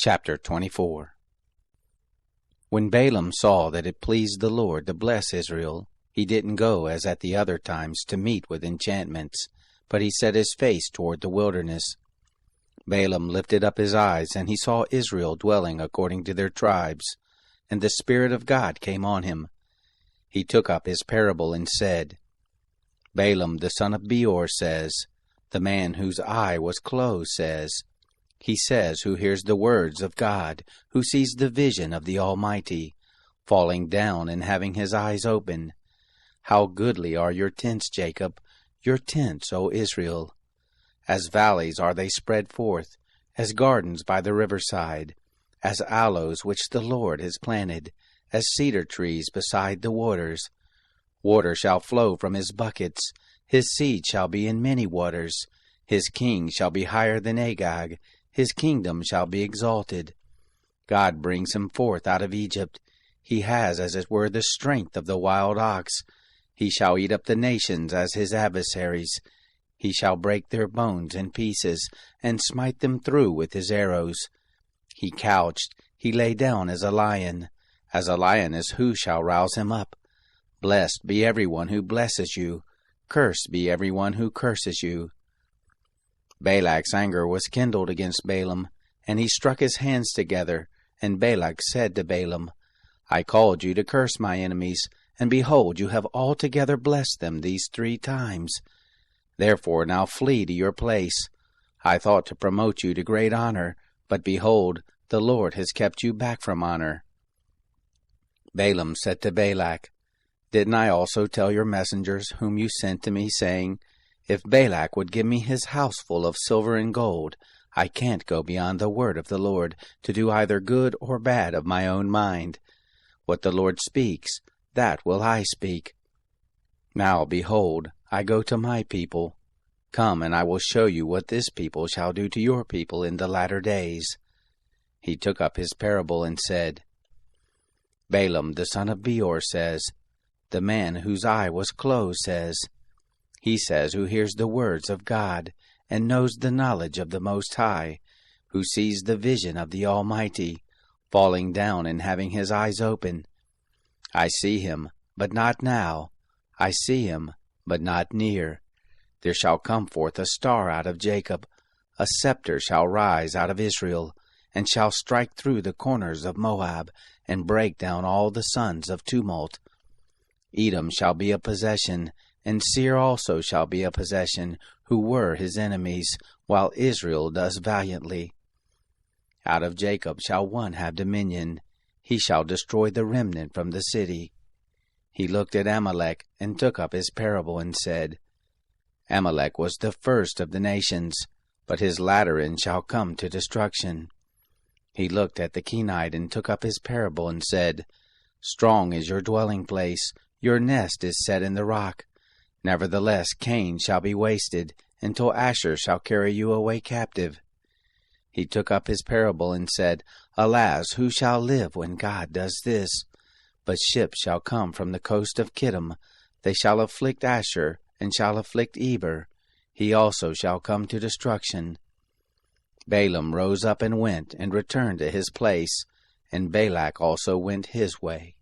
Chapter 24. When Balaam saw that it pleased the Lord to bless Israel, he didn't go as at the other times to meet with enchantments, but he set his face toward the wilderness. Balaam lifted up his eyes, and he saw Israel dwelling according to their tribes, and the Spirit of God came on him. He took up his parable and said, Balaam the son of Beor says, the man whose eye was closed says, he says who hears the words of God, who sees the vision of the Almighty, falling down and having his eyes open. How goodly are your tents, Jacob, your tents, O Israel! As valleys are they spread forth, as gardens by the riverside, as aloes which the Lord has planted, as cedar trees beside the waters. Water shall flow from his buckets, his seed shall be in many waters. His king shall be higher than Agag, his kingdom shall be exalted. God brings him forth out of Egypt. He has as it were the strength of the wild ox. He shall eat up the nations as his adversaries. He shall break their bones in pieces, and smite them through with his arrows. He couched, he lay down as a lioness who shall rouse him up? Blessed be every one who blesses you, cursed be every one who curses you. Balak's anger was kindled against Balaam, and he struck his hands together, and Balak said to Balaam, I called you to curse my enemies, and behold, you have altogether blessed them these 3 times. Therefore now flee to your place. I thought to promote you to great honor, but behold, the Lord has kept you back from honor. Balaam said to Balak, Didn't I also tell your messengers whom you sent to me, saying, If Balak would give me his house full of silver and gold, I can't go beyond the word of the Lord, to do either good or bad of my own mind. What the Lord speaks, that will I speak. Now, behold, I go to my people. Come, and I will show you what this people shall do to your people in the latter days. He took up his parable and said, Balaam the son of Beor says, the man whose eye was closed says, he says who hears the words of God, and knows the knowledge of the Most High, who sees the vision of the Almighty, falling down and having his eyes open. I see him, but not now. I see him, but not near. There shall come forth a star out of Jacob, a scepter shall rise out of Israel, and shall strike through the corners of Moab, and break down all the sons of tumult. Edom shall be a possession, and Seir also shall be a possession, who were his enemies, while Israel does valiantly. Out of Jacob shall one have dominion, he shall destroy the remnant from the city. He looked at Amalek, and took up his parable, and said, Amalek was the first of the nations, but his latter end shall come to destruction. He looked at the Kenite, and took up his parable, and said, Strong is your dwelling place, your nest is set in the rock. Nevertheless Cain shall be wasted, until Asher shall carry you away captive. He took up his parable, and said, Alas, who shall live when God does this? But ships shall come from the coast of Kittim, they shall afflict Asher, and shall afflict Eber. He also shall come to destruction. Balaam rose up and went, and returned to his place, and Balak also went his way.